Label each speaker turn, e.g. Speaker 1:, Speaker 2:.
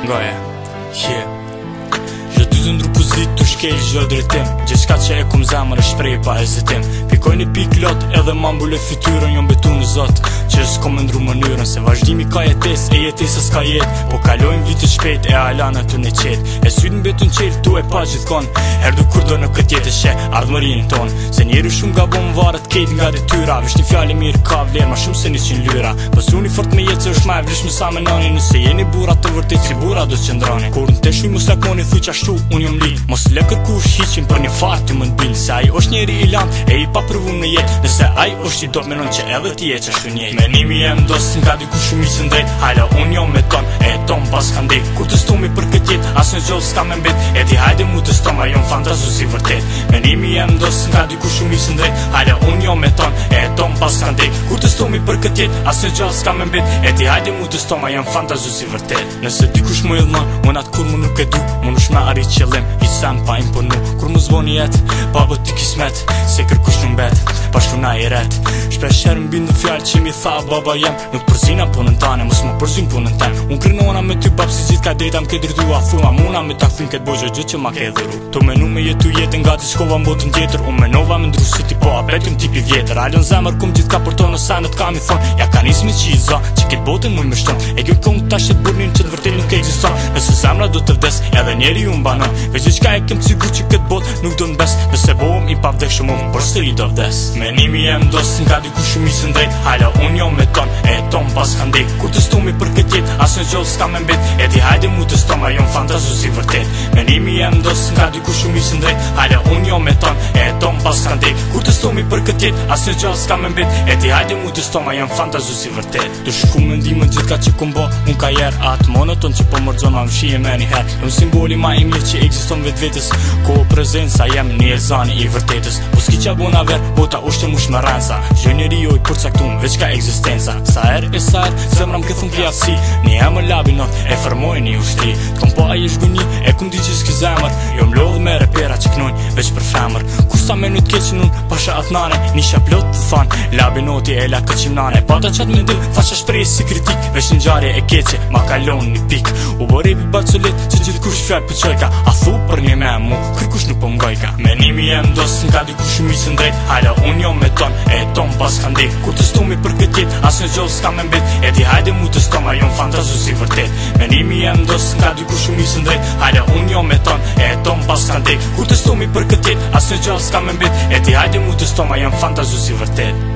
Speaker 1: Goja, Zhë dy të ndru pozit të shkel zhë drejtim Gjithçka që e kum zemër e shprej pa hezitim Pikoj një pik lot edhe ma mbule fytyrën Jom betu në zot që s'kom ndru mënyrën Se vazhdimi ka jetes e jetesës ka jet Po kalojnë vitë shpejt e ala në të në qet E sytë në betu në qelë tu e pa gjithkon Herdu kur do në këtë jetë she ardhëmërin ton Se njeri shumë gabon varët kejt nga detyra Vish një fjali mirë ka vler ma shumë se 100 lyra Pasuni fort me jetë se është ma e vlishme sa me nani Nëse jeni bura të vërtet si bura do t'qëndrani Kur në te shuj mos lakmoni thuj qashtu unë jom li Mos le kërkush hiqin për një farë ty më t'bil Se aj është njeri i lant e i pa përvu në jet Nëse aj është i do menon që edhe ti e qashtu njejt Menimi jem dosin ka diku shumë i sëndrejt Hajla unë jom me ton e ton pas ka ndejt Kur të stomi për këtë jet as në gjollë s'ka me mbet E ti hajde mu të stoma jom fantazu si vërtet Menimi jem dosin ka diku shumë i sëndrejt Hajla unë jom me ton e ton pas ka ndejt Kur të stomi për këtë jet as në gjollë s'ka me mbet E ti hajde mu të stoma jom fantazu si vërtet Nëse dikush mu idhman unë atë kur mu nuk e du Mu nush me arrit qëllim i sem pa imponu Kur mu zvoni jet babo ti kismet Se kërkush nuk bet pashtu na i ret Shpesh herë m'bindë fjallë që mi tha baba jem Nuk përzina punën tane mos më përzin punën tem Unë krenona me ty bab si gjithë ka drejta m'ke dritu a thua Muna me ta këthin këtë bojgjë gjithë që ma ke dhuru Tu menu me jetu jetën nga ti shkova mbotën tjetër Unë menova me ndru si ti po apetim tipi vjetër Alën zemër kum gjithë ka për tonë sanet ka mi thonë Ja ka nismi që i za që këtë botën mu i mështon E kjo kong ta shet burnin që të vërtet nuk eksiston Nëse zemra do të vdes edhe njeri ju mbanon Veç diçka e kem sigur që këtë bot nuk do n'bes Nëse bohëm i pa vdek shumë për sëri do vdes Menimi jem dosin ka diku shumë i sëndrejt Hajla unë jom me ton e ton pas ka ndejt Kur të stomi për këtë jet as në gjollë s'ka me mbet E ti hajde mu të stoma jom fantazu si vërtet Menimi jem dosin ka diku shumë i sëndrejt Hajla unë jom me ton e ton pas ka ndejt Kur të stomi për këtë jet as në gjollë s'ka me mbet E ti hajde mu të stoma jom fantazu si vërtet Të shku mendimën gjithë ka që kum bo unë ka jer Atë monoton që po mërzon ma më shije me njëher Jom simboli ma i mirë që eksiston vet vetës Ko prezenca jem një elzani i vërtetës Po s'ki qa bona ver, bota ushte mush me rensa Zhë njeri jo i përcaktum, veç ka egzistenca Sa er e sa er, zemra m'ke thun pjatësi Një emër labi not, e fërmoj një ushtri T'kom po a jesh guni, e kum di që s'ki zemër Jo m'lodh me repera që knojnë, veç për femër Kur sa me një t'keqin unë, pasha atë nane Nisha plot të than, labi noti e la këqim nane Pata qatë me ndë, fasha shprej si kritik Veç në gjarje e keqe, ma kalon një pik U borepi barcolit, që gjithë kush fjall për qojka A thu për një me mu, kërkush nuk po mgojka Menimi jem dosin ka diku shumë i sëndrejt Hajla unë jom me ton e ton pas ka ndejt Kur të stomi për këtë jet as në gjollë s'ka me mbet E ti hajde mu të stoma jom fantazu si vërtet Menimi jem dosin ka diku shumë i sëndrejt Hajla unë jom me ton e ton pas ka ndejt Kur të stomi për këtë jet as në gjollë s'ka me mbet E ti hajde mu të stoma jom fantazu si vërtet